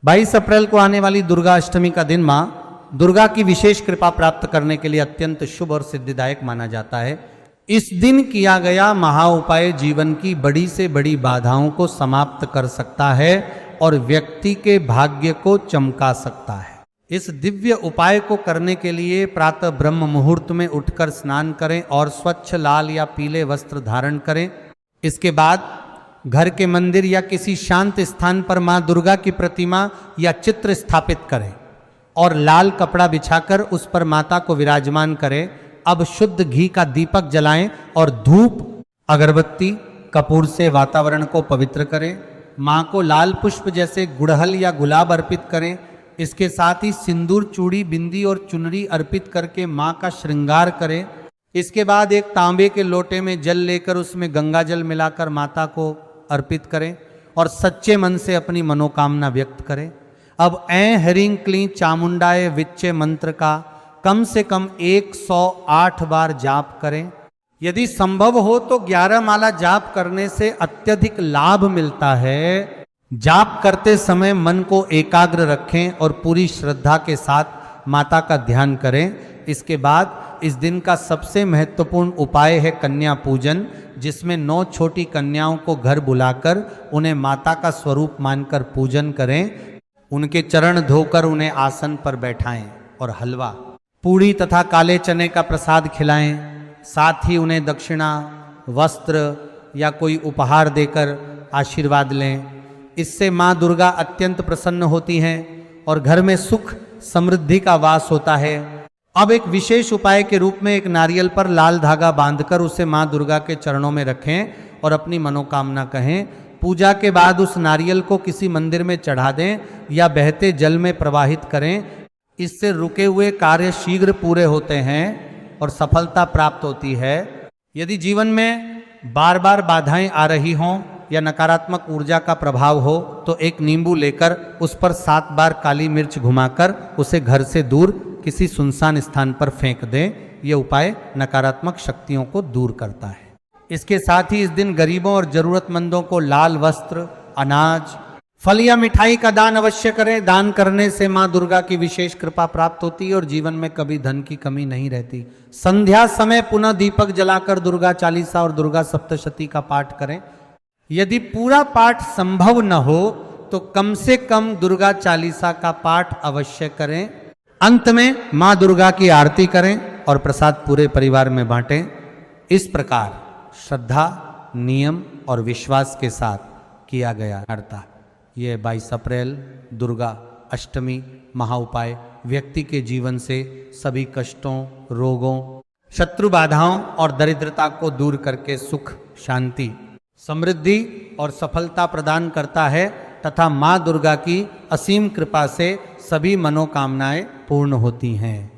22 अप्रैल को आने वाली दुर्गा अष्टमी का दिन माँ दुर्गा की विशेष कृपा प्राप्त करने के लिए अत्यंत शुभ और सिद्धिदायक माना जाता है। इस दिन किया गया महा उपाय जीवन की बड़ी से बड़ी बाधाओं को समाप्त कर सकता है और व्यक्ति के भाग्य को चमका सकता है। इस दिव्य उपाय को करने के लिए प्रातः ब्रह्म मुहूर्त में उठकर स्नान करें और स्वच्छ लाल या पीले वस्त्र धारण करें। इसके बाद घर के मंदिर या किसी शांत स्थान पर मां दुर्गा की प्रतिमा या चित्र स्थापित करें और लाल कपड़ा बिछाकर उस पर माता को विराजमान करें। अब शुद्ध घी का दीपक जलाएं और धूप अगरबत्ती कपूर से वातावरण को पवित्र करें। मां को लाल पुष्प जैसे गुड़हल या गुलाब अर्पित करें। इसके साथ ही सिंदूर, चूड़ी, बिंदी और चुनरी अर्पित करके मां का श्रृंगार करें। इसके बाद एक तांबे के लोटे में जल लेकर उसमें गंगा जल मिलाकर माता को अर्पित करें और सच्चे मन से अपनी मनोकामना व्यक्त करें। अब ऐं ह्रीं क्लीं चामुंडाय विच्चे मंत्र का कम से कम 108 बार जाप करें। यदि संभव हो तो 11 माला जाप करने से अत्यधिक लाभ मिलता है। जाप करते समय मन को एकाग्र रखें और पूरी श्रद्धा के साथ माता का ध्यान करें। इसके बाद इस दिन का सबसे महत्वपूर्ण उपाय है कन्या पूजन, जिसमें 9 छोटी कन्याओं को घर बुलाकर उन्हें माता का स्वरूप मानकर पूजन करें। उनके चरण धोकर उन्हें आसन पर बैठाएं और हलवा, पूड़ी तथा काले चने का प्रसाद खिलाएं। साथ ही उन्हें दक्षिणा, वस्त्र या कोई उपहार देकर आशीर्वाद लें। इससे माँ दुर्गा अत्यंत प्रसन्न होती हैं और घर में सुख समृद्धि का वास होता है। अब एक विशेष उपाय के रूप में एक नारियल पर लाल धागा बांधकर उसे माँ दुर्गा के चरणों में रखें और अपनी मनोकामना कहें। पूजा के बाद उस नारियल को किसी मंदिर में चढ़ा दें या बहते जल में प्रवाहित करें। इससे रुके हुए कार्य शीघ्र पूरे होते हैं और सफलता प्राप्त होती है। यदि जीवन में बार बार बाधाएं आ रही हों या नकारात्मक ऊर्जा का प्रभाव हो तो एक नींबू लेकर उस पर 7 बार काली मिर्च घुमाकर उसे घर से दूर किसी सुनसान स्थान पर फेंक दें। यह उपाय नकारात्मक शक्तियों को दूर करता है। इसके साथ ही इस दिन गरीबों और जरूरतमंदों को लाल वस्त्र, अनाज, फल या मिठाई का दान अवश्य करें। दान करने से मां दुर्गा की विशेष कृपा प्राप्त होती है और जीवन में कभी धन की कमी नहीं रहती। संध्या समय पुनः दीपक जलाकर दुर्गा चालीसा और दुर्गा सप्तशती का पाठ करें। यदि पूरा पाठ संभव न हो तो कम से कम दुर्गा चालीसा का पाठ अवश्य करें। अंत में मां दुर्गा की आरती करें और प्रसाद पूरे परिवार में बांटें। इस प्रकार श्रद्धा, नियम और विश्वास के साथ किया गया अर्था यह 22 अप्रैल दुर्गा अष्टमी महा उपाय व्यक्ति के जीवन से सभी कष्टों, रोगों, शत्रु बाधाओं और दरिद्रता को दूर करके सुख, शांति, समृद्धि और सफलता प्रदान करता है तथा मां दुर्गा की असीम कृपा से सभी मनोकामनाएं पूर्ण होती हैं।